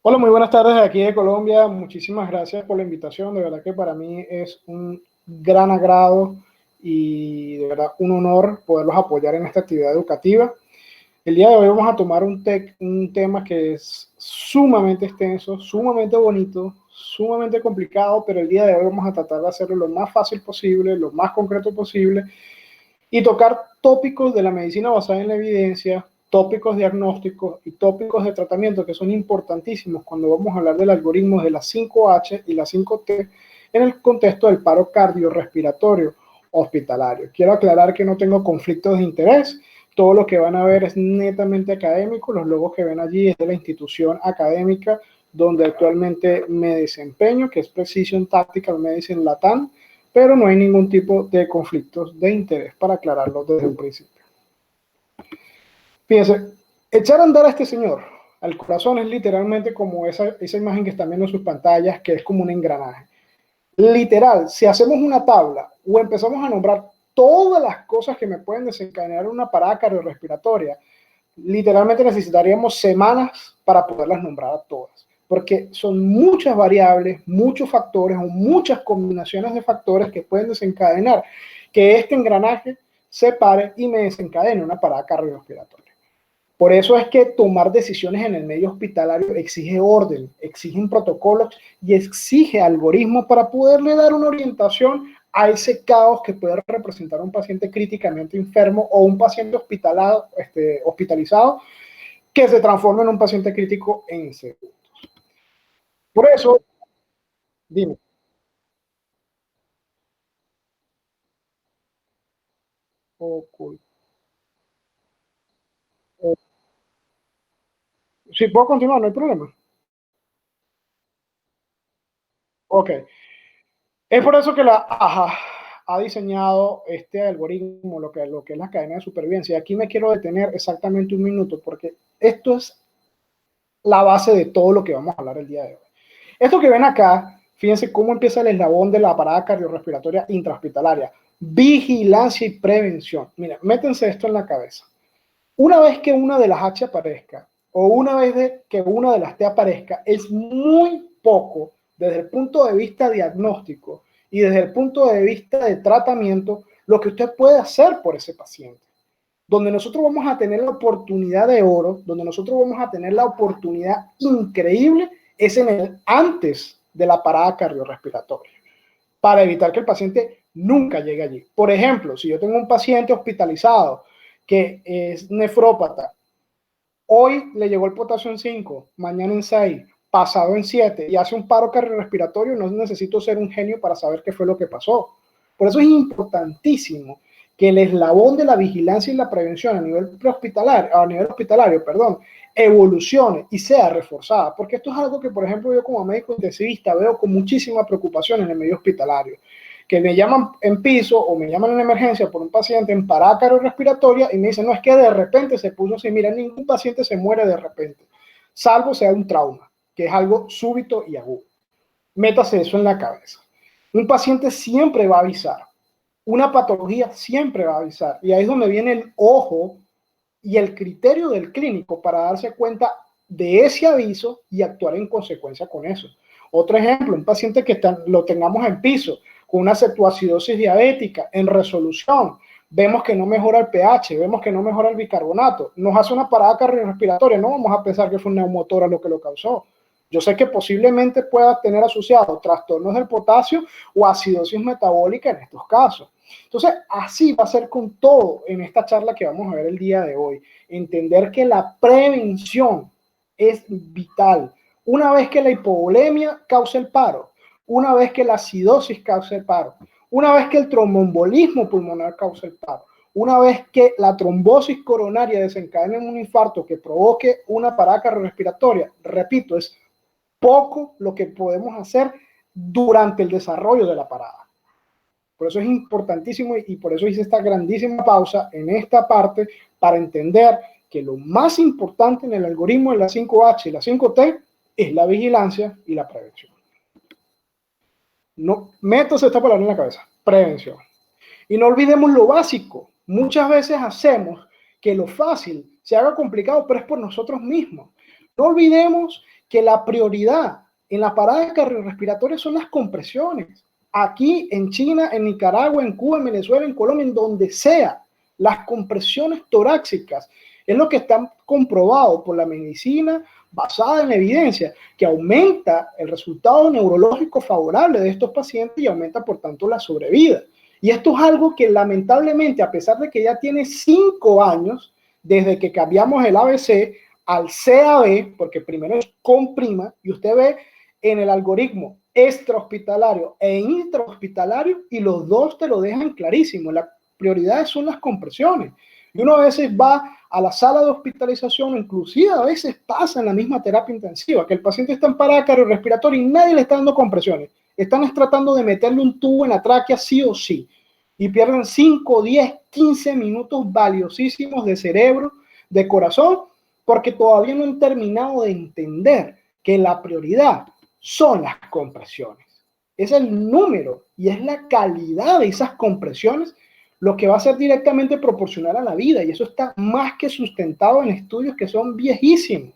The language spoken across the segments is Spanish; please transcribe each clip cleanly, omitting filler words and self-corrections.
Hola, muy buenas tardes de aquí de Colombia. Muchísimas gracias por la invitación. De verdad que para mí es un gran agrado y de verdad un honor poderlos apoyar en esta actividad educativa. El día de hoy vamos a tomar un tema que es sumamente extenso, sumamente bonito, sumamente complicado, pero el día de hoy vamos a tratar de hacerlo lo más fácil posible, lo más concreto posible y tocar tópicos de la medicina basada en la evidencia, tópicos diagnósticos y tópicos de tratamiento que son importantísimos cuando vamos a hablar del algoritmo de las 5H y las 5T en el contexto del paro cardiorrespiratorio hospitalario. Quiero aclarar que no tengo conflictos de interés, todo lo que van a ver es netamente académico, los logos que ven allí es de la institución académica donde actualmente me desempeño, que es Precision Tactical Medicine Latam, pero no hay ningún tipo de conflictos de interés para aclararlo desde un principio. Fíjense, echar a andar a este señor al corazón es literalmente como esa imagen que están viendo en sus pantallas, que es como un engranaje. Literal, si hacemos una tabla o empezamos a nombrar todas las cosas que me pueden desencadenar una parada cardiorrespiratoria, literalmente necesitaríamos semanas para poderlas nombrar a todas, porque son muchas variables, muchos factores o muchas combinaciones de factores que pueden desencadenar que este engranaje se pare y me desencadene una parada cardiorrespiratoria. Por eso es que tomar decisiones en el medio hospitalario exige orden, exige protocolos y exige algoritmos para poderle dar una orientación a ese caos que puede representar un paciente críticamente enfermo o un paciente hospitalizado que se transforma en un paciente crítico en segundos. Por eso, dime. Okay. Si puedo continuar, no hay problema. Ok. Es por eso que la AHA ha diseñado este algoritmo, lo que es la cadena de supervivencia. Y aquí me quiero detener exactamente un minuto, porque esto es la base de todo lo que vamos a hablar el día de hoy. Esto que ven acá, fíjense cómo empieza el eslabón de la parada cardiorrespiratoria intrahospitalaria. Vigilancia y prevención. Mira, métense esto en la cabeza. Una vez que una de las H aparezca, o una vez que una de las T aparezca, es muy poco desde el punto de vista diagnóstico y desde el punto de vista de tratamiento lo que usted puede hacer por ese paciente. Donde nosotros vamos a tener la oportunidad de oro, donde nosotros vamos a tener la oportunidad increíble, es en el antes de la parada cardiorrespiratoria, para evitar que el paciente nunca llegue allí. Por ejemplo, si yo tengo un paciente hospitalizado que es nefrópata, hoy le llegó el potasio en 5, mañana en 6, pasado en 7 y hace un paro cardiorrespiratorio, no necesito ser un genio para saber qué fue lo que pasó. Por eso es importantísimo que el eslabón de la vigilancia y la prevención a nivel hospitalario, perdón, evolucione y sea reforzada, porque esto es algo que, por ejemplo, yo como médico intensivista veo con muchísima preocupación en el medio hospitalario, que me llaman en piso o me llaman en emergencia por un paciente en parada cardiorrespiratoria y me dicen, no, es que de repente se puso así. Mira, ningún paciente se muere de repente, salvo sea un trauma, que es algo súbito y agudo. Métase eso en la cabeza. Un paciente siempre va a avisar, una patología siempre va a avisar, y ahí es donde viene el ojo y el criterio del clínico para darse cuenta de ese aviso y actuar en consecuencia con eso. Otro ejemplo, un paciente que lo tengamos en piso con una cetoacidosis diabética en resolución, vemos que no mejora el pH, vemos que no mejora el bicarbonato, nos hace una parada cardiorrespiratoria, no vamos a pensar que fue un neumotora lo que lo causó. Yo sé que posiblemente pueda tener asociado trastornos del potasio o acidosis metabólica en estos casos. Entonces, así va a ser con todo en esta charla que vamos a ver el día de hoy. Entender que la prevención es vital. Una vez que la hipovolemia causa el paro, una vez que la acidosis causa el paro, una vez que el tromboembolismo pulmonar causa el paro, una vez que la trombosis coronaria desencadena en un infarto que provoque una parada cardiorrespiratoria, repito, es poco lo que podemos hacer durante el desarrollo de la parada. Por eso es importantísimo y por eso hice esta grandísima pausa en esta parte para entender que lo más importante en el algoritmo de la 5H y la 5T es la vigilancia y la prevención. No, métase esta palabra en la cabeza, prevención. Y no olvidemos lo básico. Muchas veces hacemos que lo fácil se haga complicado, pero es por nosotros mismos. No olvidemos que la prioridad en la parada cardiorrespiratoria son las compresiones. Aquí en China, en Nicaragua, en Cuba, en Venezuela, en Colombia, en donde sea, las compresiones torácicas es lo que está comprobado por la medicina basada en evidencia, que aumenta el resultado neurológico favorable de estos pacientes y aumenta, por tanto, la sobrevida. Y esto es algo que lamentablemente, a pesar de que ya tiene 5 años desde que cambiamos el ABC al CAB, porque primero es con prima, y usted ve en el algoritmo extrahospitalario e intrahospitalario, y los dos te lo dejan clarísimo. Las prioridades son las compresiones. Y uno a veces va a la sala de hospitalización, inclusive a veces pasa en la misma terapia intensiva, que el paciente está en parada cardiorrespiratoria y nadie le está dando compresiones. Están tratando de meterle un tubo en la tráquea sí o sí. Y pierden 5, 10, 15 minutos valiosísimos de cerebro, de corazón, porque todavía no han terminado de entender que la prioridad son las compresiones. Es el número y es la calidad de esas compresiones lo que va a ser directamente proporcional a la vida, y eso está más que sustentado en estudios que son viejísimos.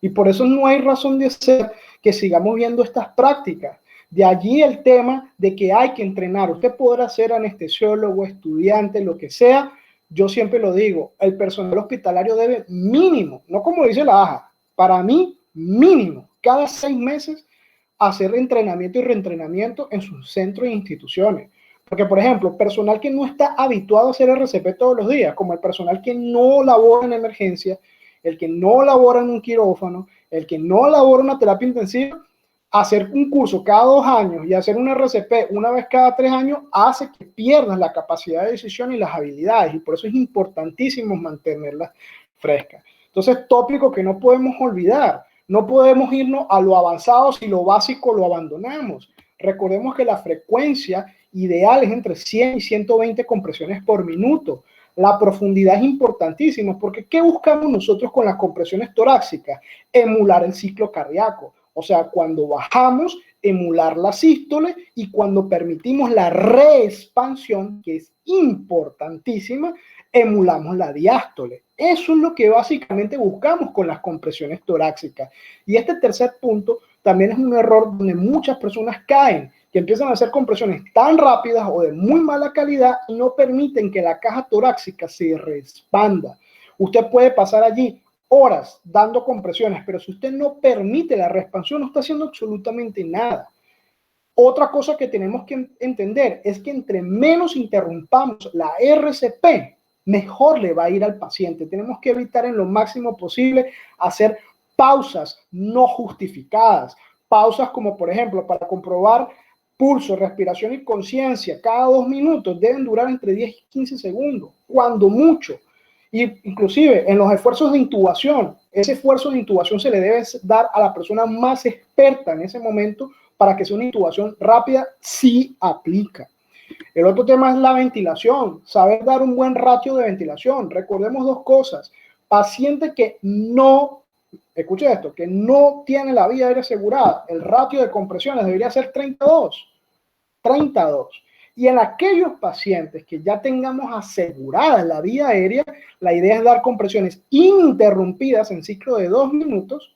Y por eso no hay razón de ser que sigamos viendo estas prácticas. De allí el tema de que hay que entrenar. Usted podrá ser anestesiólogo, estudiante, lo que sea. Yo siempre lo digo, el personal hospitalario debe mínimo, no como dice la AJA, para mí mínimo, cada 6 meses hacer entrenamiento y reentrenamiento en sus centros e instituciones. Porque, por ejemplo, personal que no está habituado a hacer RCP todos los días, como el personal que no labora en emergencia, el que no labora en un quirófano, el que no labora una terapia intensiva, hacer un curso cada 2 años y hacer un RCP una vez cada 3 años hace que pierdas la capacidad de decisión y las habilidades, y por eso es importantísimo mantenerlas frescas. Entonces, tópico que no podemos olvidar, no podemos irnos a lo avanzado si lo básico lo abandonamos. Recordemos que la frecuencia ideal es entre 100 y 120 compresiones por minuto. La profundidad es importantísima, porque ¿qué buscamos nosotros con las compresiones torácicas? Emular el ciclo cardíaco. O sea, cuando bajamos, emular la sístole, y cuando permitimos la reexpansión, que es importantísima, emulamos la diástole. Eso es lo que básicamente buscamos con las compresiones torácicas. Y este tercer punto también es un error donde muchas personas caen, que empiezan a hacer compresiones tan rápidas o de muy mala calidad y no permiten que la caja torácica se reexpanda. Usted puede pasar allí horas dando compresiones, pero si usted no permite la reexpansión, no está haciendo absolutamente nada. Otra cosa que tenemos que entender es que entre menos interrumpamos la RCP, mejor le va a ir al paciente. Tenemos que evitar en lo máximo posible hacer pausas no justificadas. Pausas como, por ejemplo, para comprobar pulso, respiración y conciencia cada 2 minutos deben durar entre 10 y 15 segundos, cuando mucho. Y inclusive en los esfuerzos de intubación, ese esfuerzo de intubación se le debe dar a la persona más experta en ese momento para que sea una intubación rápida, sí aplica. El otro tema es la ventilación, saber dar un buen ratio de ventilación. Recordemos 2 cosas. Paciente que no, escuche esto, que no tiene la vía aérea asegurada, el ratio de compresiones debería ser 32. 32. Y en aquellos pacientes que ya tengamos asegurada la vía aérea, la idea es dar compresiones ininterrumpidas en ciclo de 2 minutos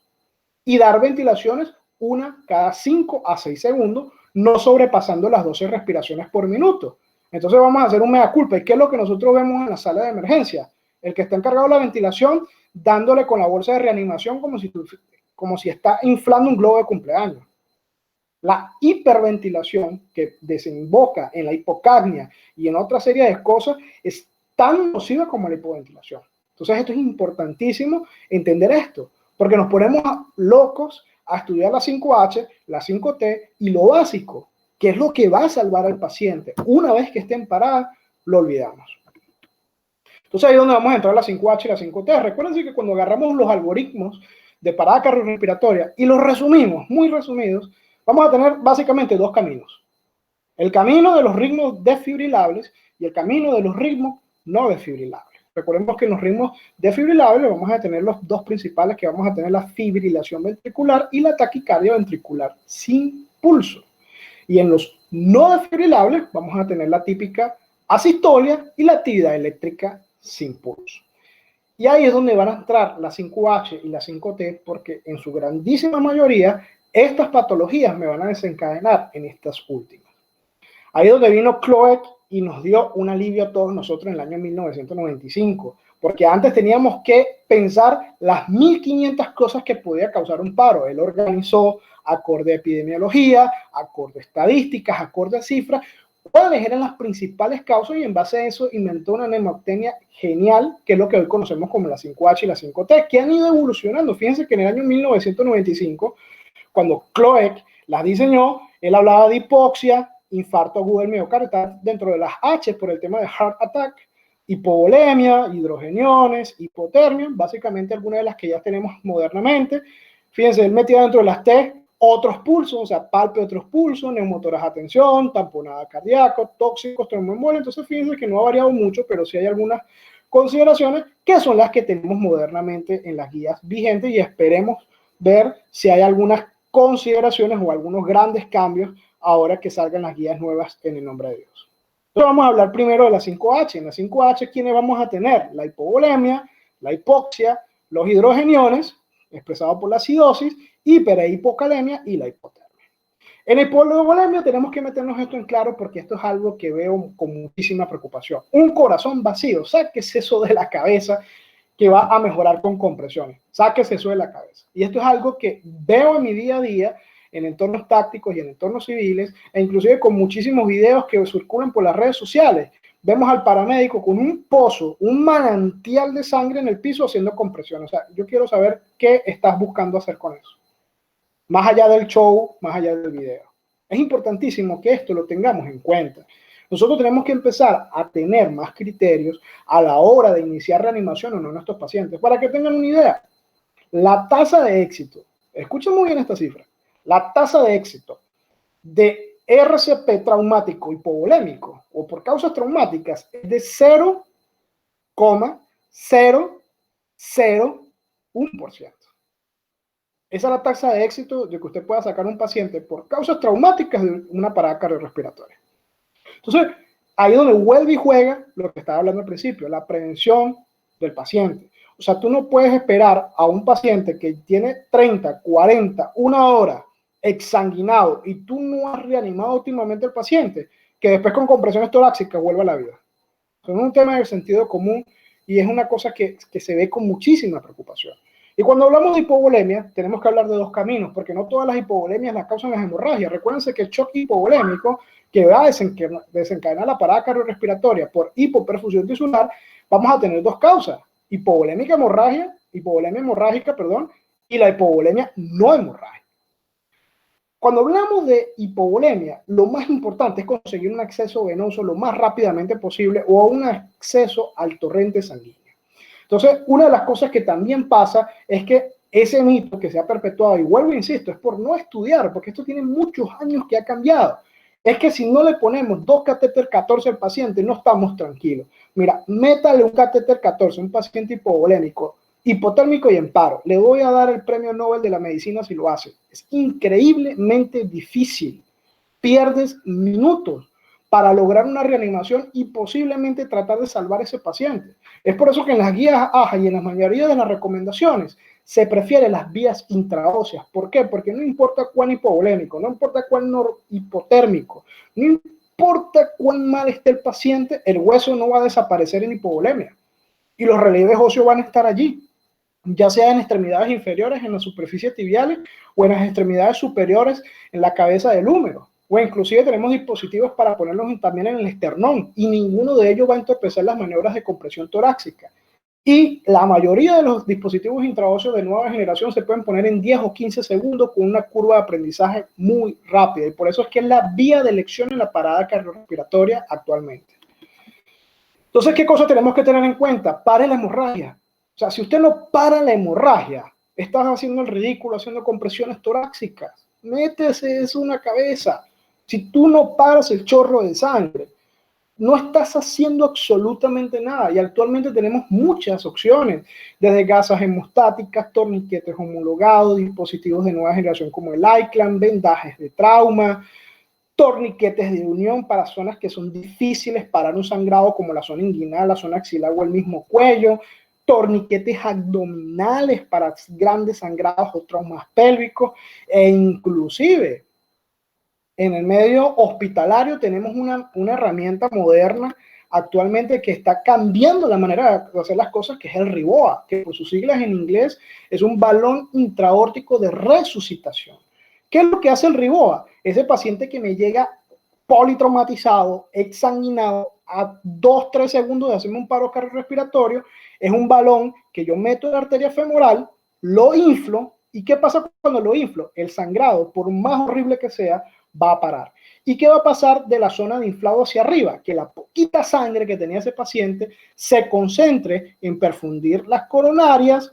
y dar ventilaciones una cada 5 a 6 segundos, no sobrepasando las 12 respiraciones por minuto. Entonces vamos a hacer un mea culpa. ¿Y qué es lo que nosotros vemos en la sala de emergencia? El que está encargado de la ventilación dándole con la bolsa de reanimación como si está inflando un globo de cumpleaños. La hiperventilación, que desemboca en la hipocapnia y en otra serie de cosas, es tan nociva como la hipoventilación. Entonces esto es importantísimo entender esto, porque nos ponemos locos a estudiar la 5H, la 5T y lo básico, que es lo que va a salvar al paciente. Una vez que esté en parada, lo olvidamos. Entonces ahí es donde vamos a entrar la 5H y la 5T. Recuerden que cuando agarramos los algoritmos de parada cardiorrespiratoria y los resumimos, muy resumidos, vamos a tener básicamente 2 caminos. El camino de los ritmos desfibrilables y el camino de los ritmos no desfibrilables. Recordemos que en los ritmos desfibrilables vamos a tener los 2 principales, que vamos a tener la fibrilación ventricular y la taquicardia ventricular sin pulso. Y en los no desfibrilables vamos a tener la típica asistolia y la actividad eléctrica sin pulso. Y ahí es donde van a entrar la 5H y la 5T, porque en su grandísima mayoría estas patologías me van a desencadenar en estas últimas. Ahí es donde vino Cloek y nos dio un alivio a todos nosotros en el año 1995, porque antes teníamos que pensar las 1500 cosas que podía causar un paro. Él organizó acorde a epidemiología, acorde a estadísticas, acorde a cifras, cuáles eran las principales causas, y en base a eso inventó una nemotecnia genial, que es lo que hoy conocemos como la 5H y la 5T, que han ido evolucionando. Fíjense que en el año 1995, cuando Cloek las diseñó, él hablaba de hipoxia, infarto agudo del miocardio, está dentro de las H por el tema de heart attack, hipovolemia, hidrogeniones, hipotermia, básicamente algunas de las que ya tenemos modernamente. Fíjense, él metía dentro de las T otros pulsos, o sea, palpe otros pulsos, neumotorax atención, tamponada cardíaco, tóxicos, tromboembolia. Entonces, fíjense que no ha variado mucho, pero sí hay algunas consideraciones que son las que tenemos modernamente en las guías vigentes, y esperemos ver si hay algunas consideraciones o algunos grandes cambios ahora que salgan las guías nuevas en el nombre de Dios. Entonces vamos a hablar primero de la 5H. En la 5H, ¿quiénes vamos a tener? La hipovolemia, la hipoxia, los hidrogeniones, expresados por la acidosis, hiperhipocalemia y la hipotermia. En el hipovolemia tenemos que meternos esto en claro, porque esto es algo que veo con muchísima preocupación. Un corazón vacío, sáquese eso de la cabeza, que va a mejorar con compresiones. Sáquese eso de la cabeza. Y esto es algo que veo en mi día a día en entornos tácticos y en entornos civiles, e inclusive con muchísimos videos que circulan por las redes sociales. Vemos al paramédico con un pozo, un manantial de sangre en el piso haciendo compresión. O sea, yo quiero saber qué estás buscando hacer con eso. Más allá del show, más allá del video. Es importantísimo que esto lo tengamos en cuenta. Nosotros tenemos que empezar a tener más criterios a la hora de iniciar reanimación o no en nuestros pacientes. Para que tengan una idea, la tasa de éxito, escuchen muy bien esta cifra, la tasa de éxito de RCP traumático hipovolémico o por causas traumáticas es de 0,001%. Esa es la tasa de éxito de que usted pueda sacar un paciente por causas traumáticas de una parada cardiorrespiratoria. Entonces, ahí es donde vuelve y juega lo que estaba hablando al principio, la prevención del paciente. O sea, tú no puedes esperar a un paciente que tiene 30, 40, una hora exsanguinado y tú no has reanimado últimamente al paciente, que después con compresiones torácicas vuelva a la vida. Eso es un tema de sentido común y es una cosa que se ve con muchísima preocupación. Y cuando hablamos de hipovolemia, tenemos que hablar de dos caminos, porque no todas las hipovolemias las causan las hemorragias. Recuérdense que el shock hipovolémico, que va a desencadenar la parada cardiorrespiratoria por hipoperfusión tisular, vamos a tener dos causas: hipovolemia hemorrágica, y la hipovolemia no hemorrágica. Cuando hablamos de hipovolemia, lo más importante es conseguir un acceso venoso lo más rápidamente posible o un acceso al torrente sanguíneo. Entonces, una de las cosas que también pasa es que ese mito que se ha perpetuado, y vuelvo e insisto, es por no estudiar, porque esto tiene muchos años que ha cambiado, es que si no le ponemos 2 catéter 14 al paciente, no estamos tranquilos. Mira, métale un catéter 14 a un paciente hipovolémico, hipotérmico y en paro. Le voy a dar el premio Nobel de la medicina si lo hace. Es increíblemente difícil. Pierdes minutos para lograr una reanimación y posiblemente tratar de salvar a ese paciente. Es por eso que en las guías AJA y en la mayoría de las recomendaciones se prefieren las vías intraóseas. ¿Por qué? Porque no importa cuán hipovolémico, no importa cuán hipotérmico, no importa cuán mal esté el paciente, el hueso no va a desaparecer en hipovolemia y los relieves óseos van a estar allí, ya sea en extremidades inferiores, en las superficies tibiales o en las extremidades superiores, en la cabeza del húmero. O inclusive tenemos dispositivos para ponerlos también en el esternón, y ninguno de ellos va a entorpecer las maniobras de compresión torácica. Y la mayoría de los dispositivos intraóseos de nueva generación se pueden poner en 10 o 15 segundos con una curva de aprendizaje muy rápida. Y por eso es que es la vía de elección en la parada cardiorrespiratoria actualmente. Entonces, ¿qué cosas tenemos que tener en cuenta? Pare la hemorragia. O sea, si usted no para la hemorragia, estás haciendo el ridículo, haciendo compresiones torácicas. Métese eso en la cabeza. Si tú no paras el chorro de sangre, no estás haciendo absolutamente nada. Y actualmente tenemos muchas opciones, desde gasas hemostáticas, torniquetes homologados, dispositivos de nueva generación como el ICLAN, vendajes de trauma, torniquetes de unión para zonas que son difíciles parar un sangrado, como la zona inguinal, la zona axilar o el mismo cuello, torniquetes abdominales para grandes sangrados o traumas pélvicos, e inclusive en el medio hospitalario tenemos una herramienta moderna actualmente que está cambiando la manera de hacer las cosas, que es el RIBOA, que por sus siglas en inglés es un balón intraórtico de resucitación. ¿Qué es lo que hace el RIBOA? Ese paciente que me llega politraumatizado, exsanguinado, a 2-3 segundos de hacerme un paro cardiorrespiratorio, es un balón que yo meto en la arteria femoral, lo inflo, ¿y qué pasa cuando lo inflo? El sangrado, por más horrible que sea, va a parar. ¿Y qué va a pasar de la zona de inflado hacia arriba? Que la poquita sangre que tenía ese paciente se concentre en perfundir las coronarias,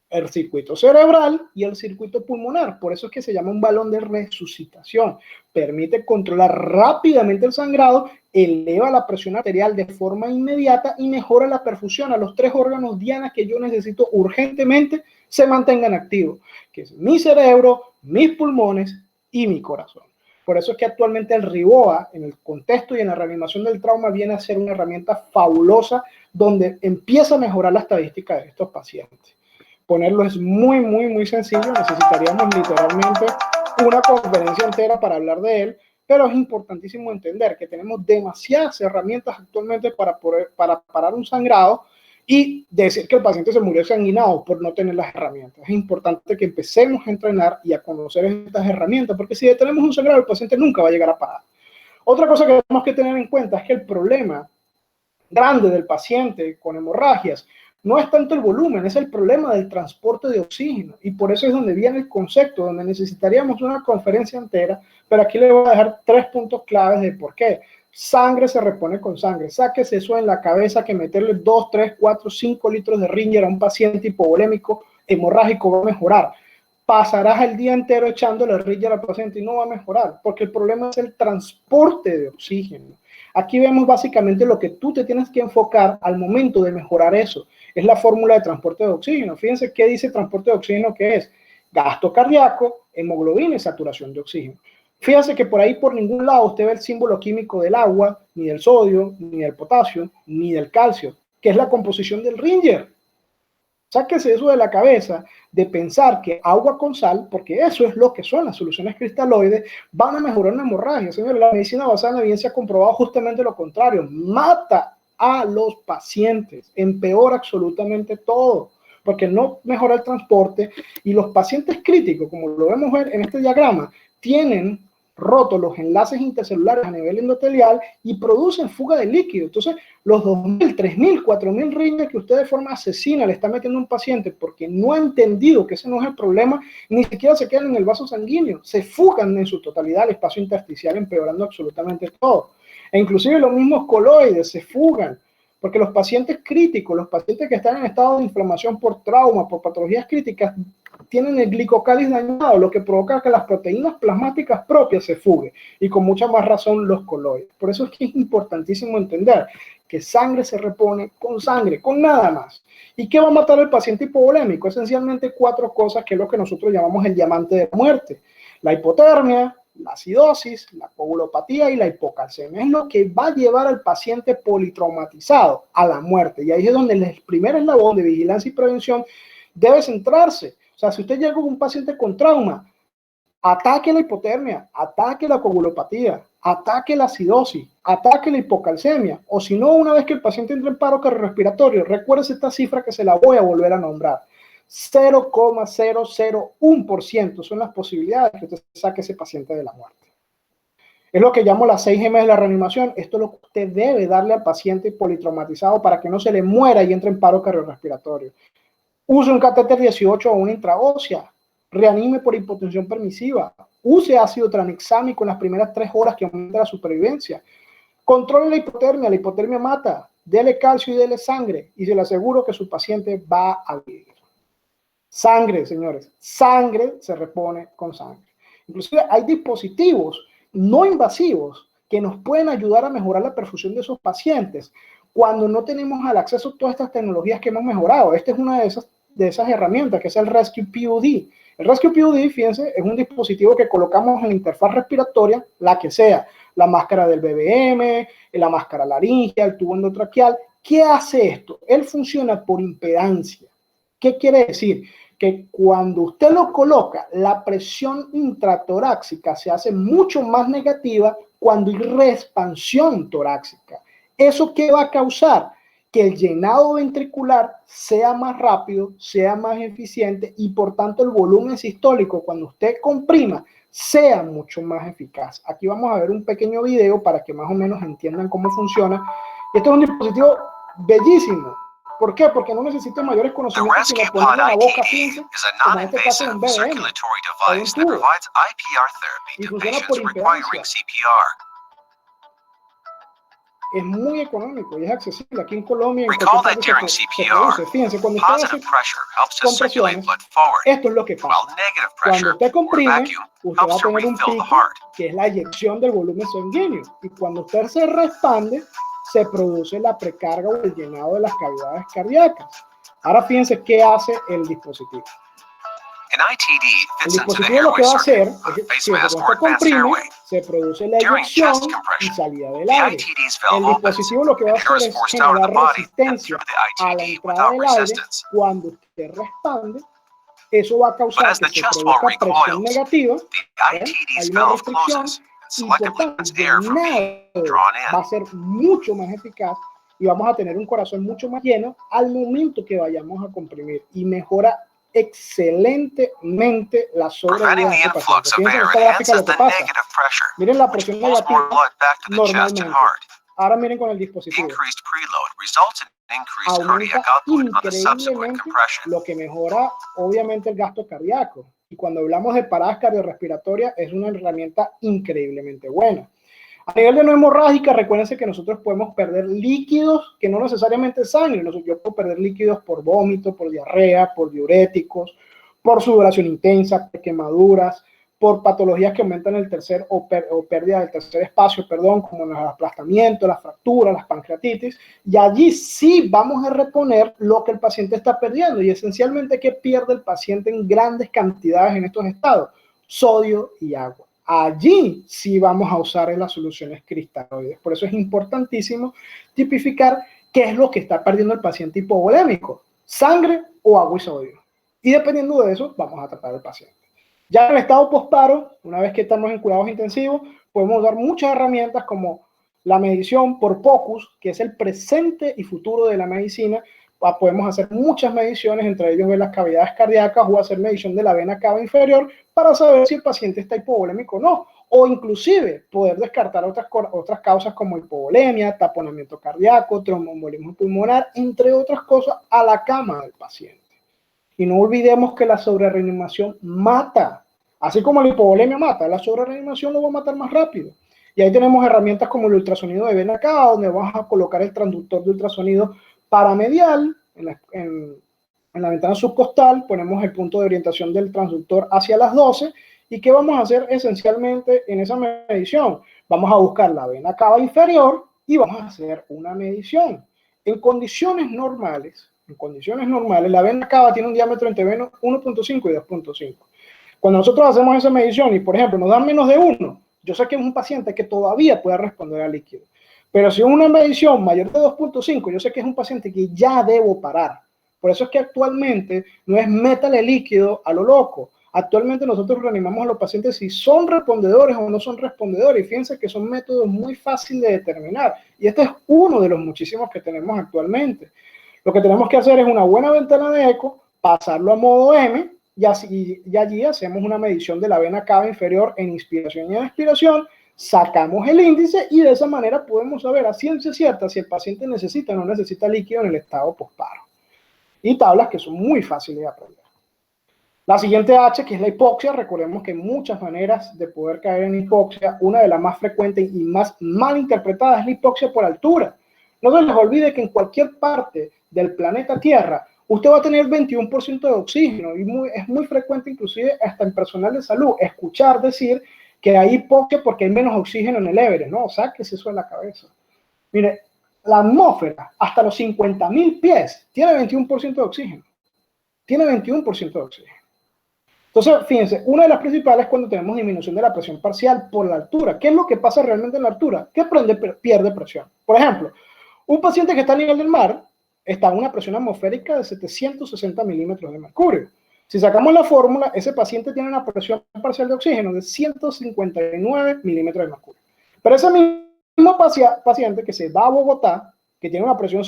el circuito cerebral y el circuito pulmonar. Por eso es que se llama un balón de resucitación. Permite controlar rápidamente el sangrado, eleva la presión arterial de forma inmediata y mejora la perfusión a los 3 órganos diana que yo necesito urgentemente se mantengan activos, que es mi cerebro, mis pulmones y mi corazón. Por eso es que actualmente el RIBOA, en el contexto y en la reanimación del trauma, viene a ser una herramienta fabulosa donde empieza a mejorar la estadística de estos pacientes. Ponerlo es muy, muy, muy sencillo. Necesitaríamos literalmente una conferencia entera para hablar de él, pero es importantísimo entender que tenemos demasiadas herramientas actualmente para parar un sangrado y decir que el paciente se murió sanguinado por no tener las herramientas. Es importante que empecemos a entrenar y a conocer estas herramientas, porque si detenemos un sangrado, el paciente nunca va a llegar a parar. Otra cosa que tenemos que tener en cuenta es que el problema grande del paciente con hemorragias no es tanto el volumen, es el problema del transporte de oxígeno, y por eso es donde viene el concepto, donde necesitaríamos una conferencia entera, pero aquí le voy a dejar 3 puntos claves de por qué. Sangre se repone con sangre. Sáquese eso en la cabeza, que meterle 2, 3, 4, 5 litros de Ringer a un paciente hipovolémico hemorrágico va a mejorar. Pasarás el día entero echándole Ringer al paciente y no va a mejorar, porque el problema es el transporte de oxígeno. Aquí vemos básicamente lo que tú te tienes que enfocar al momento de mejorar eso. Es la fórmula de transporte de oxígeno. Fíjense qué dice transporte de oxígeno, que es gasto cardíaco, hemoglobina y saturación de oxígeno. Fíjense que por ahí por ningún lado usted ve el símbolo químico del agua, ni del sodio, ni del potasio, ni del calcio, que es la composición del Ringer. Sáquese eso de la cabeza, de pensar que agua con sal, porque eso es lo que son las soluciones cristaloides, van a mejorar una hemorragia. Señores, la medicina basada en la evidencia ha comprobado justamente lo contrario. Mata a los pacientes, empeora absolutamente todo, porque no mejora el transporte, y los pacientes críticos, como lo vemos ver en este diagrama, tienen rotos los enlaces intercelulares a nivel endotelial y producen fuga de líquido. Entonces, los 2.000, 3.000, 4.000 Ringer que usted de forma asesina le está metiendo a un paciente porque no ha entendido que ese no es el problema, ni siquiera se quedan en el vaso sanguíneo, se fugan en su totalidad al espacio intersticial, empeorando absolutamente todo. E inclusive los mismos coloides se fugan, porque los pacientes críticos, los pacientes que están en estado de inflamación por trauma, por patologías críticas, tienen el glicocáliz dañado, lo que provoca que las proteínas plasmáticas propias se fuguen, y con mucha más razón los coloides. Por eso es que es importantísimo entender que sangre se repone con sangre, con nada más. ¿Y qué va a matar al paciente hipovolémico? Esencialmente 4 cosas, que es lo que nosotros llamamos el diamante de la muerte: la hipotermia, la acidosis, la coagulopatía y la hipocalcemia. Es lo que va a llevar al paciente politraumatizado a la muerte, y ahí es donde el primer eslabón de vigilancia y prevención debe centrarse. O sea, si usted llega con un paciente con trauma, ataque la hipotermia, ataque la coagulopatía, ataque la acidosis, ataque la hipocalcemia, o si no, una vez que el paciente entre en paro cardiorrespiratorio, recuerde esta cifra que se la voy a volver a nombrar: 0,001% son las posibilidades que usted saque ese paciente de la muerte. Es lo que llamo las 6 M's de la reanimación. Esto es lo que usted debe darle al paciente politraumatizado para que no se le muera y entre en paro cardiorrespiratorio. Use un catéter 18 o una intraósea. Reanime por hipotensión permisiva. Use ácido tranexámico en las primeras 3 horas, que aumenta la supervivencia. Controle la hipotermia mata. Dele calcio y dele sangre, y se le aseguro que su paciente va a vivir. Sangre, señores, sangre se repone con sangre. Inclusive hay dispositivos no invasivos que nos pueden ayudar a mejorar la perfusión de esos pacientes cuando no tenemos al acceso a todas estas tecnologías que hemos mejorado. Esta es una de esas herramientas, que es el Rescue PUD. El Rescue PUD, fíjense, es un dispositivo que colocamos en la interfaz respiratoria, la que sea, la máscara del BBM, la máscara laringea, el tubo endotraqueal, ¿Qué hace esto? Él funciona por impedancia. ¿Qué quiere decir? Que cuando usted lo coloca, la presión intratorácica se hace mucho más negativa cuando hay reexpansión torácica. ¿Eso qué va a causar? Que el llenado ventricular sea más rápido, sea más eficiente y por tanto el volumen sistólico cuando usted comprima sea mucho más eficaz. Aquí vamos a ver un pequeño video para que más o menos entiendan cómo funciona. Esto es un dispositivo bellísimo. ¿Por qué? Porque no necesita mayores conocimientos sino ponerle en la boca, fíjense, como en este caso un BBM o un tubo, y funciona por impedancia. Es muy económico y es accesible. Aquí en Colombia, en cualquier parte se produce. Fíjense, cuando usted hace compresiones, esto es lo que pasa. Cuando usted comprime, usted va a tener un pico, que es la eyección del volumen sanguíneo. Y cuando usted se respande, se produce la precarga o el llenado de las cavidades cardíacas. Ahora fíjense qué hace el dispositivo. El dispositivo lo que va a hacer es que cuando usted comprime, se produce la eyección y salida del aire. El dispositivo lo que va a hacer es generar resistencia a la entrada del aire. Cuando usted respande, eso va a causar que se produzca presión negativa. Hay una restricción y por tanto el llenado va a ser mucho más eficaz y vamos a tener un corazón mucho más lleno al momento que vayamos a comprimir y mejora excelentemente la sobrevida de este paciente. Fíjense en esta gráfica lo que pasa. Miren la presión negativa normalmente. Ahora miren con el dispositivo. Aumenta increíblemente, lo que mejora obviamente el gasto cardíaco. Y cuando hablamos de paradas cardiorrespiratorias es una herramienta increíblemente buena. A nivel de no hemorrágica, recuérdense que nosotros podemos perder líquidos que no necesariamente sangre. Yo puedo perder líquidos por vómito, por diarrea, por diuréticos, por sudoración intensa, por quemaduras, por patologías que aumentan el tercer o pérdida del tercer espacio, perdón, como el aplastamiento, las fracturas, las pancreatitis. Y allí sí vamos a reponer lo que el paciente está perdiendo. Y esencialmente, ¿qué pierde el paciente en grandes cantidades en estos estados? Sodio y agua. Allí sí vamos a usar en las soluciones cristaloides. Por eso es importantísimo tipificar qué es lo que está perdiendo el paciente hipovolémico, sangre o agua y sodio. Y dependiendo de eso, vamos a tratar al paciente. Ya en el estado postparo, una vez que estamos en cuidados intensivos, podemos usar muchas herramientas como la medición por POCUS, que es el presente y futuro de la medicina. Podemos hacer muchas mediciones, entre ellos ver las cavidades cardíacas o hacer medición de la vena cava inferior para saber si el paciente está hipovolémico o no, o inclusive poder descartar otras causas como hipovolemia, taponamiento cardíaco, tromboembolismo pulmonar, entre otras cosas, a la cama del paciente. Y no olvidemos que la sobrereanimación mata, así como la hipovolemia mata, la sobrereanimación lo va a matar más rápido. Y ahí tenemos herramientas como el ultrasonido de vena cava, donde vamos a colocar el transductor de ultrasonido paramedial en la ventana subcostal, ponemos el punto de orientación del transductor hacia las 12. ¿Y qué vamos a hacer esencialmente en esa medición? Vamos a buscar la vena cava inferior y vamos a hacer una medición. En condiciones normales, la vena cava tiene un diámetro entre 1.5 y 2.5. Cuando nosotros hacemos esa medición y, por ejemplo, nos dan menos de 1, yo sé que es un paciente que todavía puede responder al líquido. Pero si es una medición mayor de 2.5, yo sé que es un paciente que ya debo parar. Por eso es que actualmente no es métale líquido a lo loco. Actualmente nosotros reanimamos a los pacientes si son respondedores o no son respondedores. Y fíjense que son métodos muy fáciles de determinar. Y este es uno de los muchísimos que tenemos actualmente. Lo que tenemos que hacer es una buena ventana de eco, pasarlo a modo M, y allí hacemos una medición de la vena cava inferior en inspiración y en expiración, sacamos el índice y de esa manera podemos saber a ciencia cierta si el paciente necesita o no necesita líquido en el estado postparo. Y tablas que son muy fáciles de aprender. La siguiente H, que es la hipoxia, recordemos que hay muchas maneras de poder caer en hipoxia. Una de las más frecuentes y más mal interpretadas es la hipoxia por altura. No se les olvide que en cualquier parte del planeta Tierra usted va a tener 21% de oxígeno y es muy frecuente inclusive hasta en personal de salud escuchar decir que hay hipoxia porque hay menos oxígeno en el Everest. No, sáquese eso de la cabeza. Mire, la atmósfera hasta los 50.000 pies tiene 21% de oxígeno. Tiene 21% de oxígeno. Entonces, fíjense, una de las principales es cuando tenemos disminución de la presión parcial por la altura. ¿Qué es lo que pasa realmente en la altura? Que pierde presión. Por ejemplo, Un paciente que está a nivel del mar está a una presión atmosférica de 760 milímetros de mercurio. Si sacamos la fórmula, ese paciente tiene una presión parcial de oxígeno de 159 milímetros de mercurio. Pero ese mismo paciente que se va a Bogotá, que tiene una presión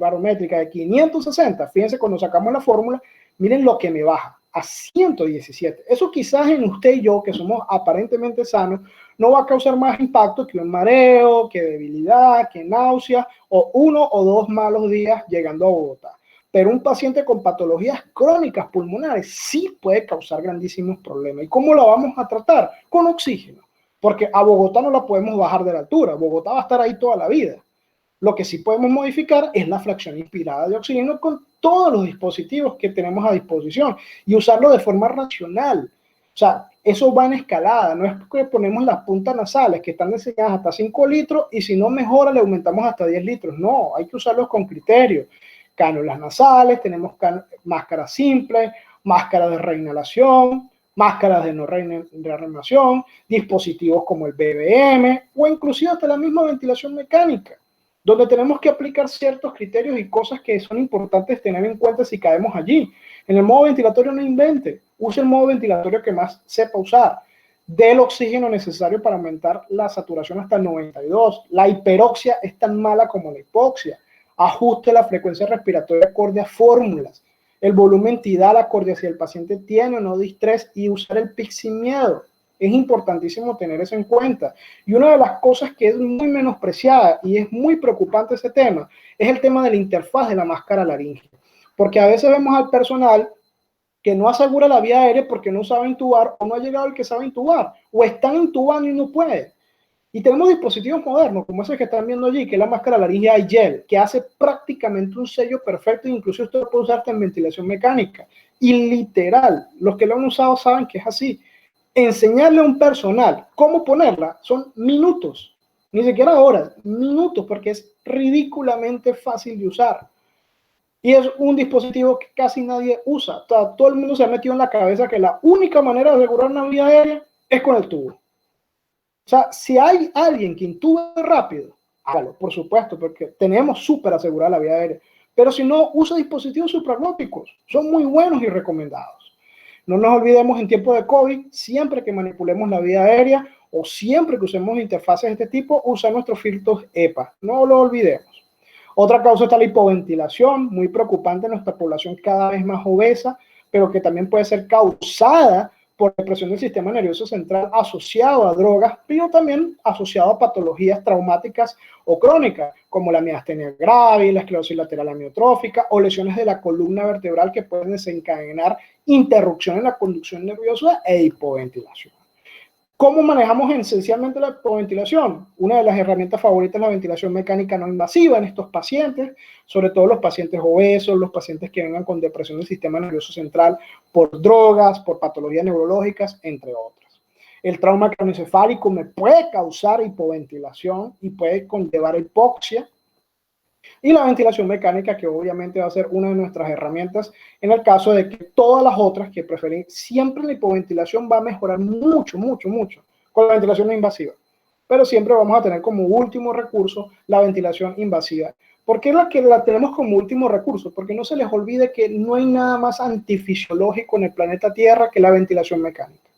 barométrica de 560, fíjense cuando sacamos la fórmula, miren lo que me baja, a 117. Eso quizás en usted y yo, que somos aparentemente sanos, no va a causar más impacto que un mareo, que debilidad, que náusea, o 1 o 2 malos días llegando a Bogotá. Pero un paciente con patologías crónicas pulmonares sí puede causar grandísimos problemas. ¿Y cómo la vamos a tratar? Con oxígeno. Porque a Bogotá no la podemos bajar de la altura. Bogotá va a estar ahí toda la vida. Lo que sí podemos modificar es la fracción inspirada de oxígeno con todos los dispositivos que tenemos a disposición y usarlo de forma racional. O sea, eso va en escalada, no es que ponemos las puntas nasales que están diseñadas hasta 5 litros y si no mejora le aumentamos hasta 10 litros. No, hay que usarlos con criterio. Cánulas nasales, tenemos máscaras simples, máscaras de reinhalación, máscaras de no reanimación, dispositivos como el BBM o inclusive hasta la misma ventilación mecánica, donde tenemos que aplicar ciertos criterios y cosas que son importantes tener en cuenta si caemos allí. En el modo ventilatorio no invente, use el modo ventilatorio que más sepa usar, dé el oxígeno necesario para aumentar la saturación hasta el 92. La hiperoxia es tan mala como la hipoxia. Ajuste la frecuencia respiratoria acorde a fórmulas, el volumen tidal acorde a si el paciente tiene o no distrés y usar el PIC sin miedo. Es importantísimo tener eso en cuenta. Y una de las cosas que es muy menospreciada y es muy preocupante ese tema, es el tema de la interfaz de la máscara laríngea. Porque a veces vemos al personal que no asegura la vía aérea porque no sabe intubar o no ha llegado el que sabe intubar o están intubando y no puede. Y tenemos dispositivos modernos, como ese que están viendo allí, que es la máscara laríngea iGel, que hace prácticamente un sello perfecto e incluso usted puede usarte en ventilación mecánica. Y literal, los que lo han usado saben que es así. Enseñarle a un personal cómo ponerla son minutos, ni siquiera horas, minutos, porque es ridículamente fácil de usar. Y es un dispositivo que casi nadie usa. Todo el mundo se ha metido en la cabeza que la única manera de asegurar una vía aérea es con el tubo. O sea, si hay alguien que intube rápido, hágalo, por supuesto, porque tenemos súper asegurada la vía aérea. Pero si no, usa dispositivos supraglóticos. Son muy buenos y recomendados. No nos olvidemos en tiempo de COVID, siempre que manipulemos la vía aérea o siempre que usemos interfaces de este tipo, usa nuestros filtros EPA. No lo olvidemos. Otra causa está la hipoventilación, muy preocupante en nuestra población cada vez más obesa, pero que también puede ser causada por depresión del sistema nervioso central asociado a drogas, pero también asociado a patologías traumáticas o crónicas, como la miastenia gravis, la esclerosis lateral amiotrófica o lesiones de la columna vertebral que pueden desencadenar interrupción en la conducción nerviosa e hipoventilación. ¿Cómo manejamos esencialmente la hipoventilación? Una de las herramientas favoritas es la ventilación mecánica no invasiva en estos pacientes, sobre todo los pacientes obesos, los pacientes que vengan con depresión del sistema nervioso central por drogas, por patologías neurológicas, entre otras. El trauma craneoencefálico me puede causar hipoventilación y puede conllevar hipoxia. Y la ventilación mecánica, que obviamente va a ser una de nuestras herramientas en el caso de que todas las otras que prefieren, siempre la hipoventilación va a mejorar mucho, mucho, mucho con la ventilación no invasiva. Pero siempre vamos a tener como último recurso la ventilación invasiva. ¿Por qué la que la tenemos como último recurso? Porque no se les olvide que no hay nada más antifisiológico en el planeta Tierra que la ventilación mecánica.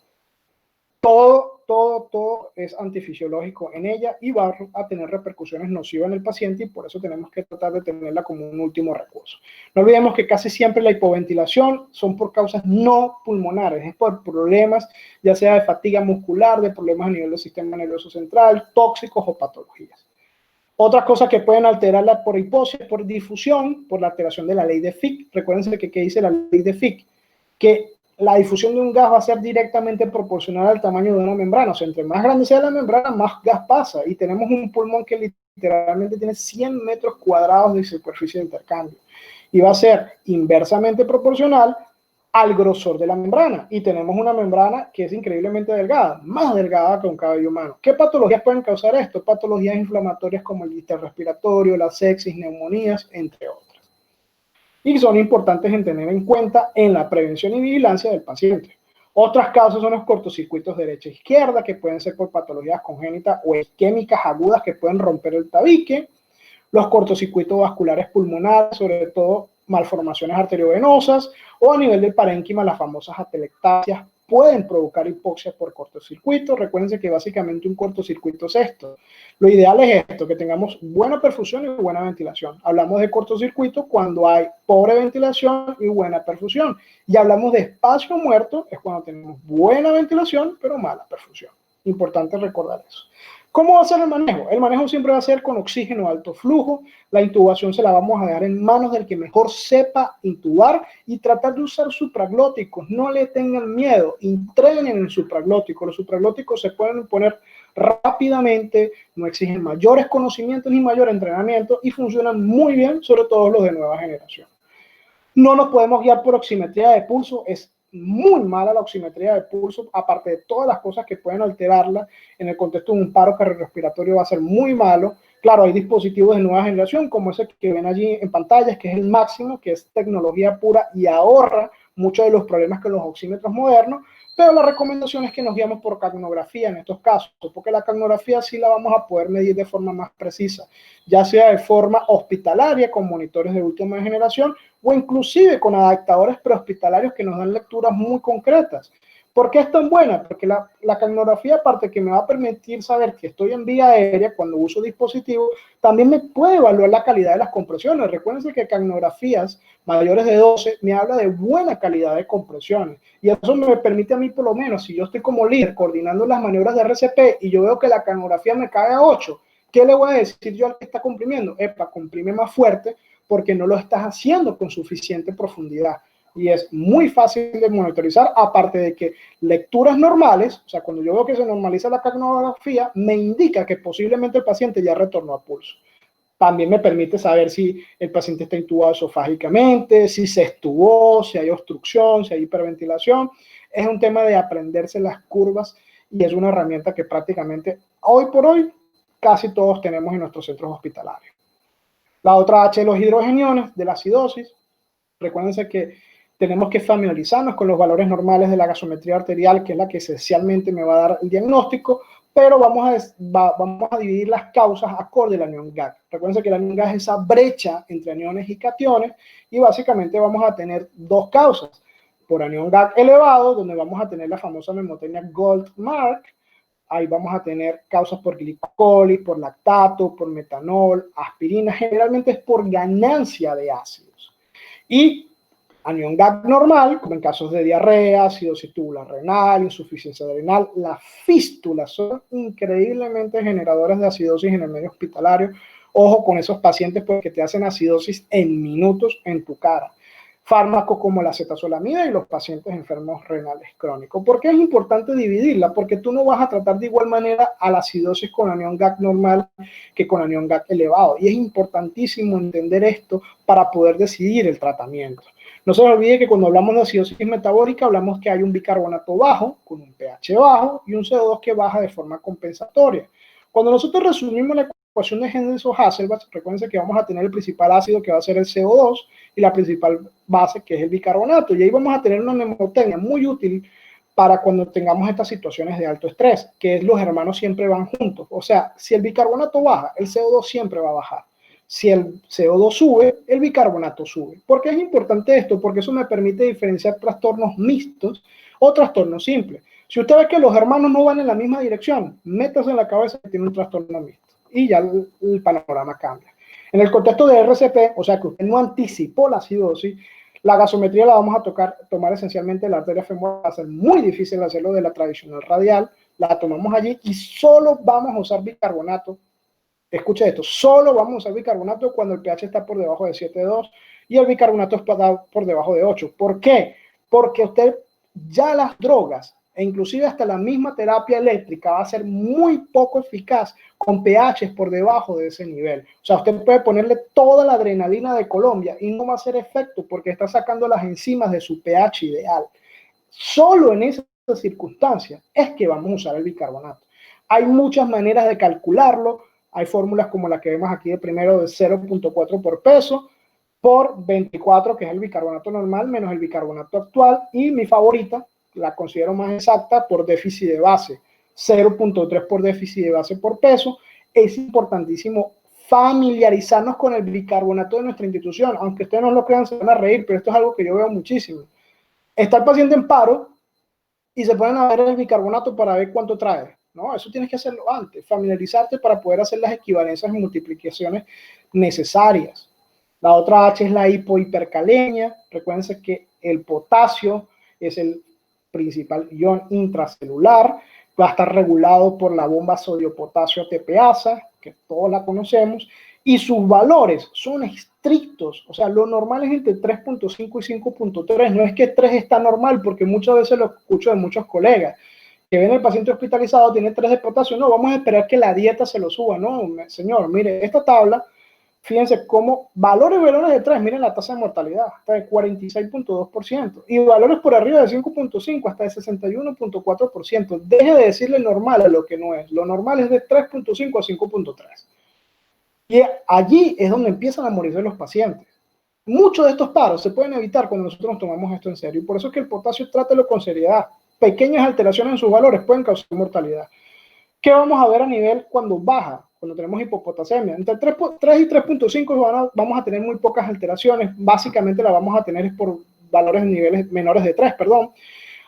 Todo es antifisiológico en ella y va a tener repercusiones nocivas en el paciente y por eso tenemos que tratar de tenerla como un último recurso. No olvidemos que casi siempre la hipoventilación son por causas no pulmonares, es por problemas ya sea de fatiga muscular, de problemas a nivel del sistema nervioso central, tóxicos o patologías. Otras cosas que pueden alterarla por hipoxia, por difusión, por la alteración de la ley de Fick. Recuérdense que dice la ley de Fick, que la difusión de un gas va a ser directamente proporcional al tamaño de una membrana. O sea, entre más grande sea la membrana, más gas pasa. Y tenemos un pulmón que literalmente tiene 100 metros cuadrados de superficie de intercambio. Y va a ser inversamente proporcional al grosor de la membrana. Y tenemos una membrana que es increíblemente delgada, más delgada que un cabello humano. ¿Qué patologías pueden causar esto? Patologías inflamatorias como el distrés respiratorio, la sepsis, neumonías, entre otras. Y son importantes en tener en cuenta en la prevención y vigilancia del paciente. Otras causas son los cortocircuitos derecha e izquierda, que pueden ser por patologías congénitas o isquémicas agudas que pueden romper el tabique. los cortocircuitos vasculares pulmonares, sobre todo malformaciones arteriovenosas, o a nivel del parénquima, las famosas atelectasias pueden provocar hipoxia por cortocircuito. Recuérdense que básicamente un cortocircuito es esto. Lo ideal es esto, que tengamos buena perfusión y buena ventilación. Hablamos de cortocircuito cuando hay pobre ventilación y buena perfusión. Y hablamos de espacio muerto, es cuando tenemos buena ventilación, pero mala perfusión. Importante recordar eso. ¿Cómo va a ser el manejo? El manejo siempre va a ser con oxígeno de alto flujo. La intubación se la vamos a dar en manos del que mejor sepa intubar y tratar de usar supraglóticos. No le tengan miedo, entrenen en supraglóticos. Los supraglóticos se pueden poner rápidamente, no exigen mayores conocimientos ni mayor entrenamiento y funcionan muy bien, sobre todo los de nueva generación. No nos podemos guiar por oximetría de pulso, es muy mala la oximetría de pulso, aparte de todas las cosas que pueden alterarla en el contexto de un paro cardiorrespiratorio va a ser muy malo. Claro, hay dispositivos de nueva generación como ese que ven allí en pantallas, que es el máximo, que es tecnología pura y ahorra muchos de los problemas que los oxímetros modernos, pero la recomendación es que nos guiamos por capnografía en estos casos, porque la capnografía sí la vamos a poder medir de forma más precisa, ya sea de forma hospitalaria con monitores de última generación o inclusive con adaptadores prehospitalarios que nos dan lecturas muy concretas. ¿Por qué es tan buena? Porque la capnografía, aparte que me va a permitir saber que estoy en vía aérea cuando uso dispositivos, también me puede evaluar la calidad de las compresiones. Recuerden que capnografías mayores de 12 me habla de buena calidad de compresiones. Y eso me permite a mí, por lo menos, si yo estoy como líder coordinando las maniobras de RCP y yo veo que la capnografía me cae a 8, ¿qué le voy a decir yo al que está comprimiendo? Epa, comprime más fuerte porque no lo estás haciendo con suficiente profundidad. Y es muy fácil de monitorizar, aparte de que lecturas normales, o sea, cuando yo veo que se normaliza la capnografía, me indica que posiblemente el paciente ya retornó a pulso. También me permite saber si el paciente está intubado esofágicamente, si se extubó, si hay obstrucción, si hay hiperventilación. Es un tema de aprenderse las curvas y es una herramienta que prácticamente hoy por hoy casi todos tenemos en nuestros centros hospitalarios. La otra H, los hidrogeniones de la acidosis. Recuérdense que tenemos que familiarizarnos con los valores normales de la gasometría arterial, que es la que esencialmente me va a dar el diagnóstico, pero vamos a dividir las causas acorde al anión GAC. Recuerden que el anión GAC es esa brecha entre aniones y cationes, y básicamente vamos a tener dos causas. Por anión GAC elevado, donde vamos a tener la famosa mnemotecnia Goldmark, ahí vamos a tener causas por glicólisis, por lactato, por metanol, aspirina, generalmente es por ganancia de ácidos. Y anión GAC normal, como en casos de diarrea, acidosis tubular renal, insuficiencia renal, las fístulas son increíblemente generadoras de acidosis en el medio hospitalario. Ojo con esos pacientes porque te hacen acidosis en minutos en tu cara. Fármacos como la acetazolamida y los pacientes enfermos renales crónicos. ¿Por qué es importante dividirla? Porque tú no vas a tratar de igual manera a la acidosis con anión GAC normal que con anión GAC elevado. Y es importantísimo entender esto para poder decidir el tratamiento. No se olvide que cuando hablamos de acidosis metabólica, hablamos que hay un bicarbonato bajo, con un pH bajo, y un CO2 que baja de forma compensatoria. Cuando nosotros resumimos la ecuación de Henderson-Hasselbalch, recuerden que vamos a tener el principal ácido que va a ser el CO2 y la principal base que es el bicarbonato. Y ahí vamos a tener una mnemotecnia muy útil para cuando tengamos estas situaciones de alto estrés, que es los hermanos siempre van juntos. O sea, si el bicarbonato baja, el CO2 siempre va a bajar. Si el CO2 sube, el bicarbonato sube. ¿Por qué es importante esto? Porque eso me permite diferenciar trastornos mixtos o trastornos simples. Si usted ve que los hermanos no van en la misma dirección, métase en la cabeza que tiene un trastorno mixto y ya el panorama cambia. En el contexto de RCP, o sea que usted no anticipó la acidosis, la gasometría la vamos a tomar esencialmente de la arteria femoral, va a ser muy difícil hacerlo de la tradicional radial, la tomamos allí y solo vamos a usar bicarbonato. Escuche esto, solo vamos a usar bicarbonato cuando el pH está por debajo de 7,2 y el bicarbonato está por debajo de 8. ¿Por qué? Porque usted ya las drogas e inclusive hasta la misma terapia eléctrica va a ser muy poco eficaz con pHs por debajo de ese nivel. O sea, usted puede ponerle toda la adrenalina de Colombia y no va a hacer efecto porque está sacando las enzimas de su pH ideal. Solo en esas circunstancias es que vamos a usar el bicarbonato. Hay muchas maneras de calcularlo. Hay fórmulas como la que vemos aquí de primero de 0.4 por peso por 24, que es el bicarbonato normal, menos el bicarbonato actual. Y mi favorita, la considero más exacta, por déficit de base. 0.3 por déficit de base por peso. Es importantísimo familiarizarnos con el bicarbonato de nuestra institución. Aunque ustedes no lo crean, se van a reír, pero esto es algo que yo veo muchísimo. Está el paciente en paro y se ponen a ver el bicarbonato para ver cuánto trae. No, eso tienes que hacerlo antes, familiarizarte para poder hacer las equivalencias y multiplicaciones necesarias. La otra H es la hipohipercalemia. Recuerden que el potasio es el principal ion intracelular, va a estar regulado por la bomba sodio-potasio TPasa, que todos la conocemos, y sus valores son estrictos, o sea, lo normal es entre 3.5 y 5.3, no es que 3 está normal, porque muchas veces lo escucho de muchos colegas, que ven el paciente hospitalizado, tiene 3 de potasio, no, vamos a esperar que la dieta se lo suba, no, señor, mire, esta tabla, fíjense cómo valores de 3, miren la tasa de mortalidad, hasta de 46.2%, y valores por arriba de 5.5 hasta de 61.4%. Deje de decirle normal a lo que no es, lo normal es de 3.5 a 5.3. Y allí es donde empiezan a morirse los pacientes. Muchos de estos paros se pueden evitar cuando nosotros nos tomamos esto en serio, y por eso es que el potasio trátelo con seriedad. Pequeñas alteraciones en sus valores pueden causar mortalidad. ¿Qué vamos a ver a nivel cuando baja? Cuando tenemos hipopotasemia. Entre 3 y 3.5 vamos a tener muy pocas alteraciones. Básicamente la vamos a tener por valores en niveles menores de 3, perdón.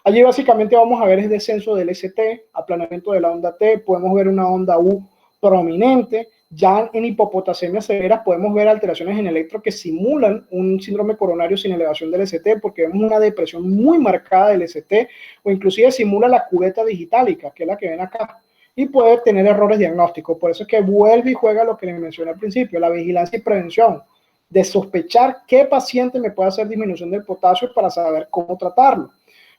Allí básicamente vamos a ver el descenso del ST, aplanamiento de la onda T, podemos ver una onda U prominente. Ya en hipopotasemia severa podemos ver alteraciones en electro que simulan un síndrome coronario sin elevación del ST, porque vemos una depresión muy marcada del ST, o inclusive simula la cubeta digitálica, que es la que ven acá, y puede tener errores diagnósticos. Por eso es que vuelve y juega lo que les mencioné al principio, la vigilancia y prevención, de sospechar qué paciente me puede hacer disminución del potasio para saber cómo tratarlo.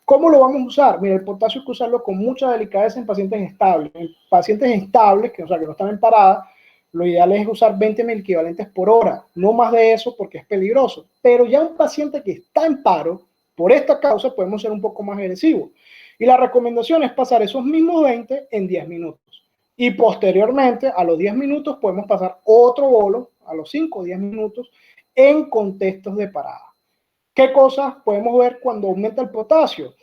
¿Cómo lo vamos a usar? Mira, el potasio hay que usarlo con mucha delicadeza en pacientes estables. En pacientes estables, que, o sea, que no están en parada, lo ideal es usar 20 mil equivalentes por hora, no más de eso porque es peligroso. Pero ya un paciente que está en paro, por esta causa podemos ser un poco más agresivos. Y la recomendación es pasar esos mismos 20 en 10 minutos. Y posteriormente, a los 10 minutos, podemos pasar otro bolo, a los 5 o 10 minutos, en contextos de parada. ¿Qué cosas podemos ver cuando aumenta el potasio?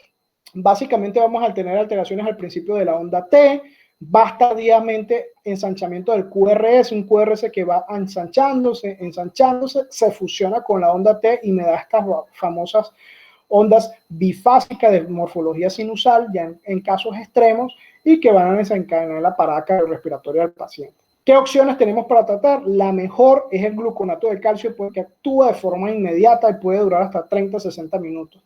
Básicamente vamos a tener alteraciones al principio de la onda T, va tardíamente ensanchamiento del QRS, un QRS que va ensanchándose, se fusiona con la onda T y me da estas famosas ondas bifásicas de morfología sinusal, ya en casos extremos, y que van a desencadenar la parada cardiorrespiratoria del paciente. ¿Qué opciones tenemos para tratar? La mejor es el gluconato de calcio, porque actúa de forma inmediata y puede durar hasta 30-60 minutos.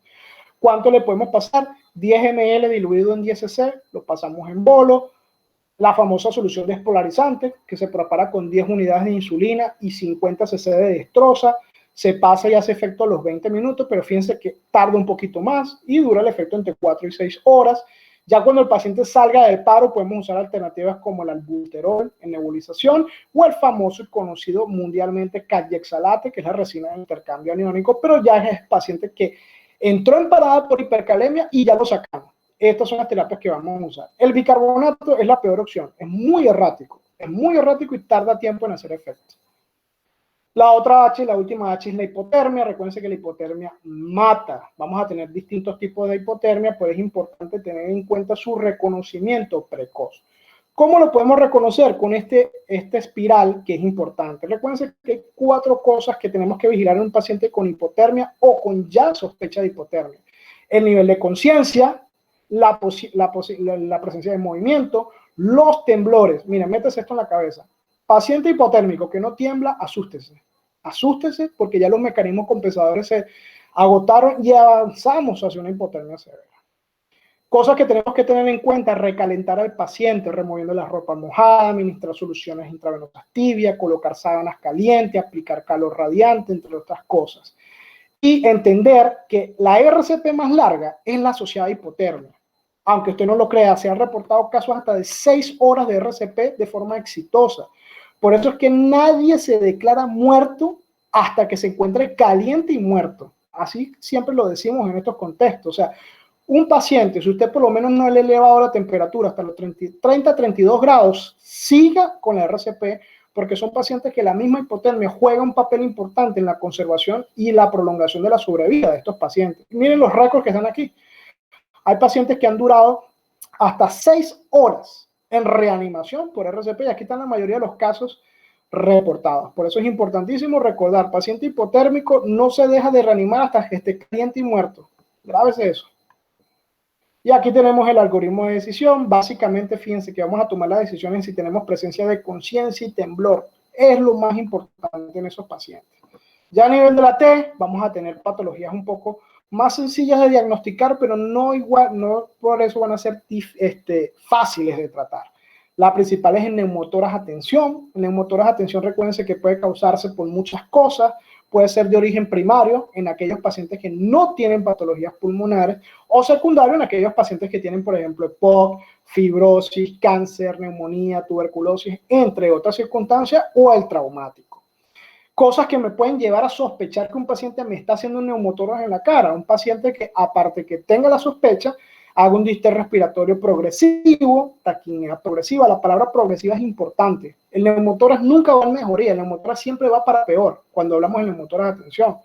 ¿Cuánto le podemos pasar? 10 ml diluido en 10 cc, lo pasamos en bolo. La famosa solución despolarizante, que se prepara con 10 unidades de insulina y 50 cc de destroza, se pasa y hace efecto a los 20 minutos, pero fíjense que tarda un poquito más y dura el efecto entre 4 y 6 horas. Ya cuando el paciente salga del paro, podemos usar alternativas como el albuterol en nebulización o el famoso y conocido mundialmente Kayexalate, que es la resina de intercambio aniónico, pero ya es paciente que entró en parada por hipercalemia y ya lo sacamos. Estas son las terapias que vamos a usar. El bicarbonato es la peor opción, es muy errático y tarda tiempo en hacer efecto. La otra H, la última H es la hipotermia. Recuerden que la hipotermia mata. Vamos a tener distintos tipos de hipotermia, pero es importante tener en cuenta su reconocimiento precoz. ¿Cómo lo podemos reconocer? Con esta espiral que es importante. Recuerden que hay 4 cosas que tenemos que vigilar en un paciente con hipotermia o con ya sospecha de hipotermia. El nivel de conciencia, la presencia de movimiento, los temblores. Miren, métese esto en la cabeza. Paciente hipotérmico que no tiembla, asústese. Asústese porque ya los mecanismos compensadores se agotaron y avanzamos hacia una hipotermia severa. Cosas que tenemos que tener en cuenta: recalentar al paciente removiendo la ropa mojada, administrar soluciones intravenosas tibias, colocar sábanas calientes, aplicar calor radiante, entre otras cosas. Y entender que la RCP más larga es la asociada a hipotermia. Aunque usted no lo crea, se han reportado casos hasta de 6 horas de RCP de forma exitosa. Por eso es que nadie se declara muerto hasta que se encuentre caliente y muerto. Así siempre lo decimos en estos contextos. O sea, un paciente, si usted por lo menos no le ha elevado la temperatura hasta los 30-32 grados, siga con la RCP, porque son pacientes que la misma hipotermia juega un papel importante en la conservación y la prolongación de la sobrevida de estos pacientes. Y miren los récords que están aquí. Hay pacientes que han durado hasta 6 horas en reanimación por RCP, y aquí están la mayoría de los casos reportados. Por eso es importantísimo recordar, paciente hipotérmico no se deja de reanimar hasta que esté caliente y muerto. Grábese eso. Y aquí tenemos el algoritmo de decisión. Básicamente, fíjense que vamos a tomar las decisiones si tenemos presencia de conciencia y temblor. Es lo más importante en esos pacientes. Ya a nivel de la T, vamos a tener patologías un poco más sencillas de diagnosticar, pero no igual, no por eso van a ser fáciles de tratar. La principal es el neumotoras atención. El neumotoras atención, recuérdense que puede causarse por muchas cosas. Puede ser de origen primario en aquellos pacientes que no tienen patologías pulmonares o secundario en aquellos pacientes que tienen, por ejemplo, EPOC, fibrosis, cáncer, neumonía, tuberculosis, entre otras circunstancias, o el traumático. Cosas que me pueden llevar a sospechar que un paciente me está haciendo un neumotoras en la cara. Un paciente que, aparte que tenga la sospecha, haga un distrés respiratorio progresivo, taquimia progresiva. La palabra progresiva es importante. El neumotoras nunca va a mejoría, el neumotoras siempre va para peor cuando hablamos de neumotoras de atención.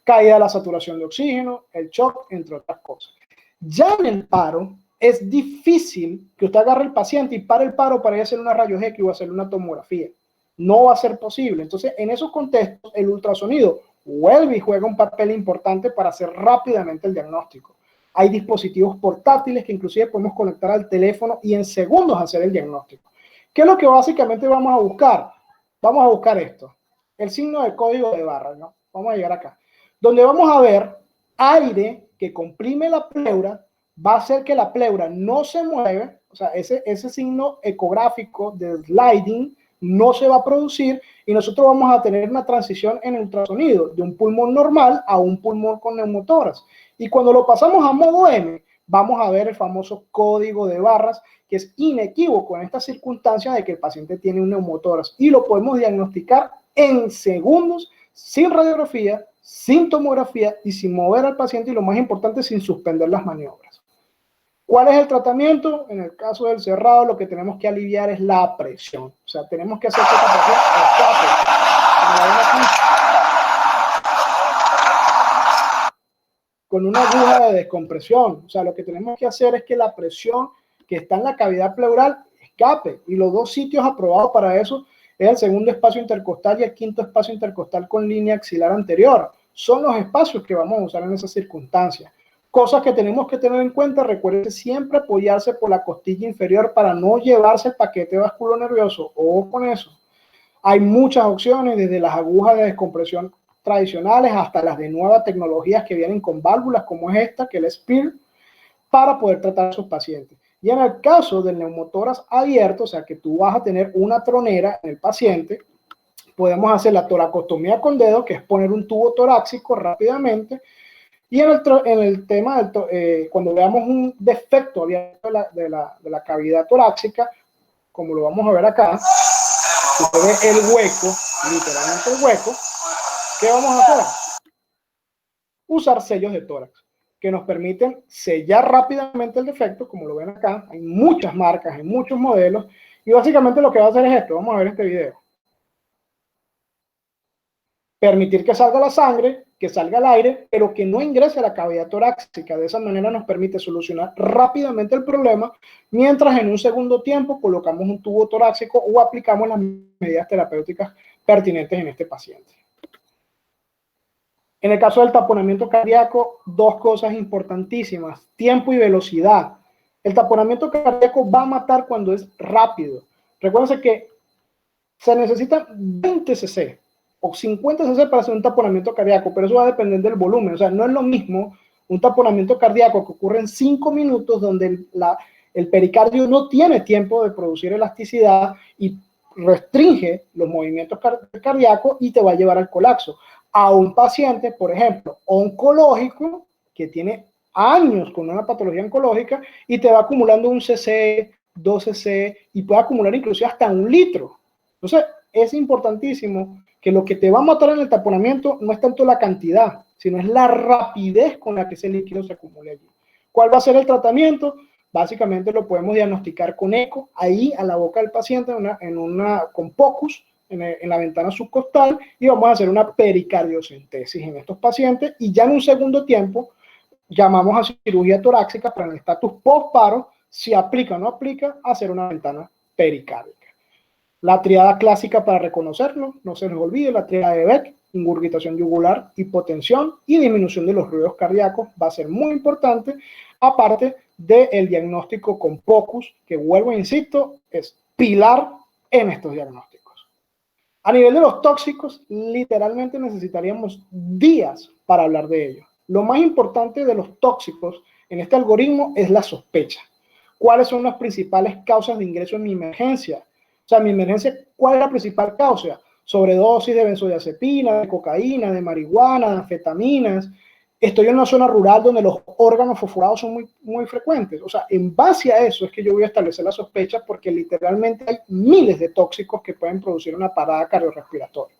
Caída de la saturación de oxígeno, el shock, entre otras cosas. Ya en el paro, es difícil que usted agarre el paciente y pare el paro para ir a hacer una rayos X o hacer una tomografía. No va a ser posible. Entonces, en esos contextos, el ultrasonido vuelve y juega un papel importante para hacer rápidamente el diagnóstico. Hay dispositivos portátiles que inclusive podemos conectar al teléfono y en segundos hacer el diagnóstico. ¿Qué es lo que básicamente vamos a buscar? Vamos a buscar esto, el signo de código de barras, ¿no? Vamos a llegar acá, donde vamos a ver aire que comprime la pleura, va a hacer que la pleura no se mueve, o sea, ese signo ecográfico de sliding no se va a producir y nosotros vamos a tener una transición en el ultrasonido de un pulmón normal a un pulmón con neumotoras. Y cuando lo pasamos a modo M, vamos a ver el famoso código de barras, que es inequívoco en esta circunstancia de que el paciente tiene un neumotoras y lo podemos diagnosticar en segundos, sin radiografía, sin tomografía y sin mover al paciente y lo más importante, sin suspender las maniobras. ¿Cuál es el tratamiento? En el caso del cerrado, lo que tenemos que aliviar es la presión. O sea, tenemos que hacer que esta presión escape. Con una aguja de descompresión. O sea, lo que tenemos que hacer es que la presión que está en la cavidad pleural escape. Y los dos sitios aprobados para eso es el segundo espacio intercostal y el quinto espacio intercostal con línea axilar anterior. Son los espacios que vamos a usar en esas circunstancias. Cosas que tenemos que tener en cuenta, recuerden siempre apoyarse por la costilla inferior para no llevarse el paquete vasculonervioso. Ojo con eso. Hay muchas opciones, desde las agujas de descompresión tradicionales hasta las de nuevas tecnologías que vienen con válvulas como es esta, que es el SPIR, para poder tratar a sus pacientes. Y en el caso del neumotoras abierto, o sea que tú vas a tener una tronera en el paciente, podemos hacer la toracostomía con dedo, que es poner un tubo torácico rápidamente. Y en el tema, cuando veamos un defecto abierto de la cavidad torácica, como lo vamos a ver acá, usted ve el hueco, literalmente el hueco, ¿qué vamos a hacer? Usar sellos de tórax, que nos permiten sellar rápidamente el defecto, como lo ven acá. Hay muchas marcas, hay muchos modelos, y básicamente lo que va a hacer es esto. Vamos a ver este video. Permitir que salga la sangre, que salga el aire, pero que no ingrese a la cavidad torácica. De esa manera nos permite solucionar rápidamente el problema, mientras en un segundo tiempo colocamos un tubo torácico o aplicamos las medidas terapéuticas pertinentes en este paciente. En el caso del taponamiento cardíaco, dos cosas importantísimas: tiempo y velocidad. El taponamiento cardíaco va a matar cuando es rápido. Recuérdense que se necesitan 20 cc o 50 cc para hacer un taponamiento cardíaco, pero eso va a depender del volumen. O sea, no es lo mismo un taponamiento cardíaco que ocurre en 5 minutos, donde el pericardio no tiene tiempo de producir elasticidad y restringe los movimientos cardíacos y te va a llevar al colapso. A un paciente, por ejemplo, oncológico, que tiene años con una patología oncológica y te va acumulando 1 cc, 2 cc y puede acumular inclusive hasta 1 litro. Entonces, es importantísimo que lo que te va a matar en el taponamiento no es tanto la cantidad, sino es la rapidez con la que ese líquido se acumula allí. ¿Cuál va a ser el tratamiento? Básicamente lo podemos diagnosticar con eco, ahí a la boca del paciente, con POCUS, en la ventana subcostal, y vamos a hacer una pericardiocentesis en estos pacientes, y ya en un segundo tiempo llamamos a cirugía torácica para el estatus post-paro, si aplica o no aplica, hacer una ventana pericárdica. La triada clásica para reconocerlo, no se nos olvide, la triada de Beck, ingurgitación yugular, hipotensión y disminución de los ruidos cardíacos va a ser muy importante, aparte del diagnóstico con POCUS, que vuelvo e insisto, es pilar en estos diagnósticos. A nivel de los tóxicos, literalmente necesitaríamos días para hablar de ellos. Lo más importante de los tóxicos en este algoritmo es la sospecha. ¿Cuáles son las principales causas de ingreso en mi emergencia? O sea, mi emergencia, ¿cuál es la principal causa? Sobredosis de benzodiazepina, de cocaína, de marihuana, de anfetaminas. Estoy en una zona rural donde los órganos fosforados son muy frecuentes. O sea, en base a eso es que yo voy a establecer la sospecha, porque literalmente hay miles de tóxicos que pueden producir una parada cardiorrespiratoria.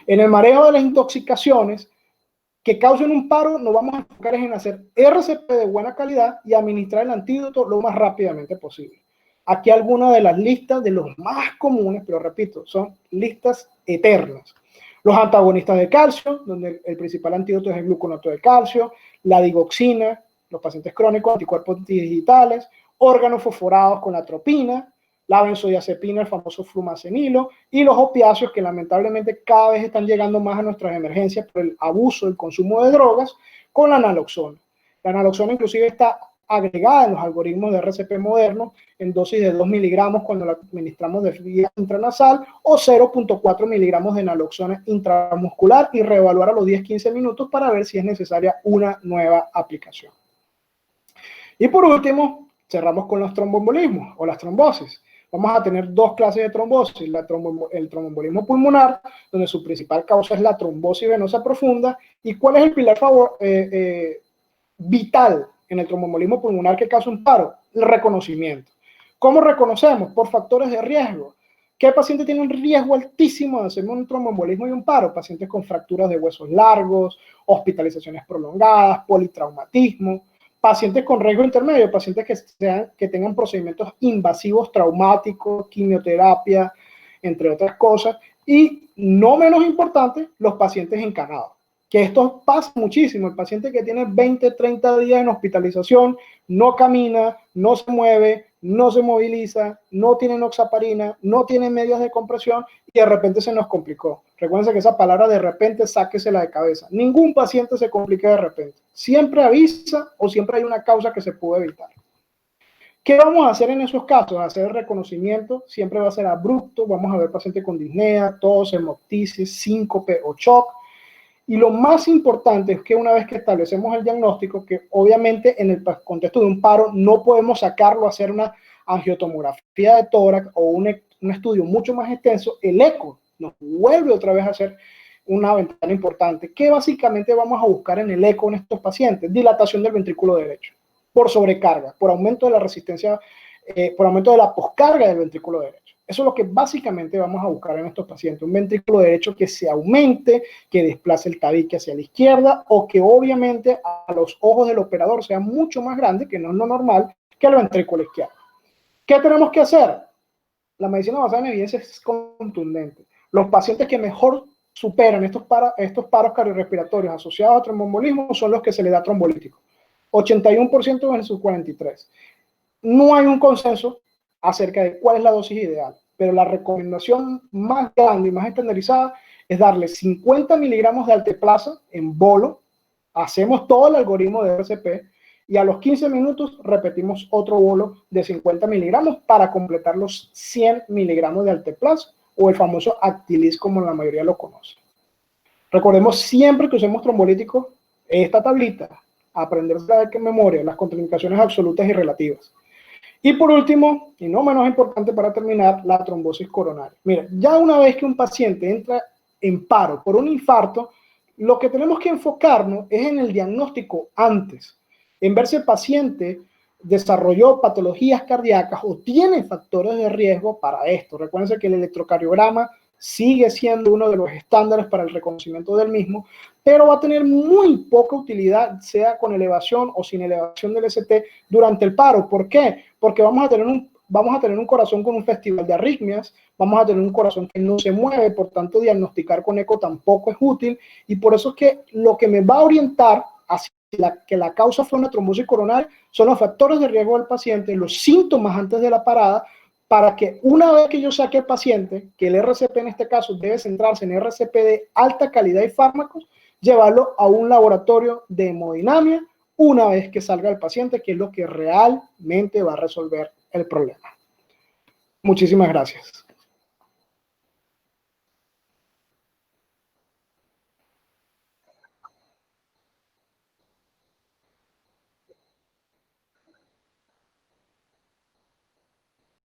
En el manejo de las intoxicaciones que causen un paro, nos vamos a enfocar en hacer RCP de buena calidad y administrar el antídoto lo más rápidamente posible. Aquí algunas de las listas de los más comunes, pero repito, son listas eternas. Los antagonistas de calcio, donde el principal antídoto es el gluconato de calcio, la digoxina, los pacientes crónicos, anticuerpos digitales, órganos fosforados con atropina, la benzodiazepina, el famoso flumacenilo, y los opiáceos, que lamentablemente cada vez están llegando más a nuestras emergencias por el abuso del consumo de drogas, con la naloxona. La naloxona inclusive está agregada en los algoritmos de RCP modernos en dosis de 2 miligramos cuando la administramos de vía intranasal, o 0.4 miligramos de naloxona intramuscular, y reevaluar a los 10-15 minutos para ver si es necesaria una nueva aplicación. Y por último, cerramos con los tromboembolismos o las trombosis. Vamos a tener dos clases de trombosis, el tromboembolismo pulmonar, donde su principal causa es la trombosis venosa profunda. ¿Y cuál es el pilar vital en el tromboembolismo pulmonar que causa un paro? El reconocimiento. ¿Cómo reconocemos? Por factores de riesgo. ¿Qué paciente tiene un riesgo altísimo de hacer un tromboembolismo y un paro? Pacientes con fracturas de huesos largos, hospitalizaciones prolongadas, politraumatismo. Pacientes con riesgo intermedio, pacientes que tengan procedimientos invasivos traumáticos, quimioterapia, entre otras cosas. Y no menos importante, los pacientes encanados, que esto pasa muchísimo. El paciente que tiene 20, 30 días en hospitalización, no camina, no se mueve, no se moviliza, no tiene noxaparina, no tiene medias de compresión, y de repente se nos complicó. Recuerden que esa palabra de repente, sáquesela de cabeza. Ningún paciente se complica de repente. Siempre avisa, o siempre hay una causa que se pudo evitar. ¿Qué vamos a hacer en esos casos? Hacer el reconocimiento siempre va a ser abrupto. Vamos a ver pacientes con disnea, tos, hemoptisis, síncope o shock. Y lo más importante es que una vez que establecemos el diagnóstico, que obviamente en el contexto de un paro no podemos sacarlo a hacer una angiotomografía de tórax o un estudio mucho más extenso, el eco nos vuelve otra vez a hacer una ventana importante. ¿Qué básicamente vamos a buscar en el eco en estos pacientes? Dilatación del ventrículo derecho, por sobrecarga, por aumento de la resistencia, por aumento de la poscarga del ventrículo derecho. Eso es lo que básicamente vamos a buscar en estos pacientes, un ventrículo derecho que se aumente, que desplace el tabique hacia la izquierda, o que obviamente a los ojos del operador sea mucho más grande, que no es lo normal, que el ventrículo izquierdo. ¿Qué tenemos que hacer? La medicina basada en evidencia es contundente. Los pacientes que mejor superan estos paros cardiorrespiratorios asociados a tromboembolismo son los que se les da trombolítico. 81% versus 43%. No hay un consenso acerca de cuál es la dosis ideal, pero la recomendación más grande y más estandarizada es darle 50 miligramos de alteplasa en bolo. Hacemos todo el algoritmo de RCP y a los 15 minutos repetimos otro bolo de 50 miligramos para completar los 100 miligramos de alteplasa, o el famoso Actilis, como la mayoría lo conoce. Recordemos siempre que usemos trombolíticos esta tablita, aprenderse de memoria las contraindicaciones absolutas y relativas. Y por último, y no menos importante para terminar, la trombosis coronaria. Mira, ya una vez que un paciente entra en paro por un infarto, lo que tenemos que enfocarnos es en el diagnóstico antes, en ver si el paciente desarrolló patologías cardíacas o tiene factores de riesgo para esto. Recuerden que el electrocardiograma sigue siendo uno de los estándares para el reconocimiento del mismo, pero va a tener muy poca utilidad, sea con elevación o sin elevación del ST durante el paro. ¿Por qué? Porque vamos a tener un corazón con un festival de arritmias, vamos a tener un corazón que no se mueve, por tanto diagnosticar con eco tampoco es útil, y por eso es que lo que me va a orientar hacia que la causa fue una trombosis coronaria son los factores de riesgo del paciente, los síntomas antes de la parada, para que una vez que yo saque el paciente, que el RCP en este caso debe centrarse en RCP de alta calidad y fármacos, llevarlo a un laboratorio de hemodinamia una vez que salga el paciente, que es lo que realmente va a resolver el problema. Muchísimas gracias.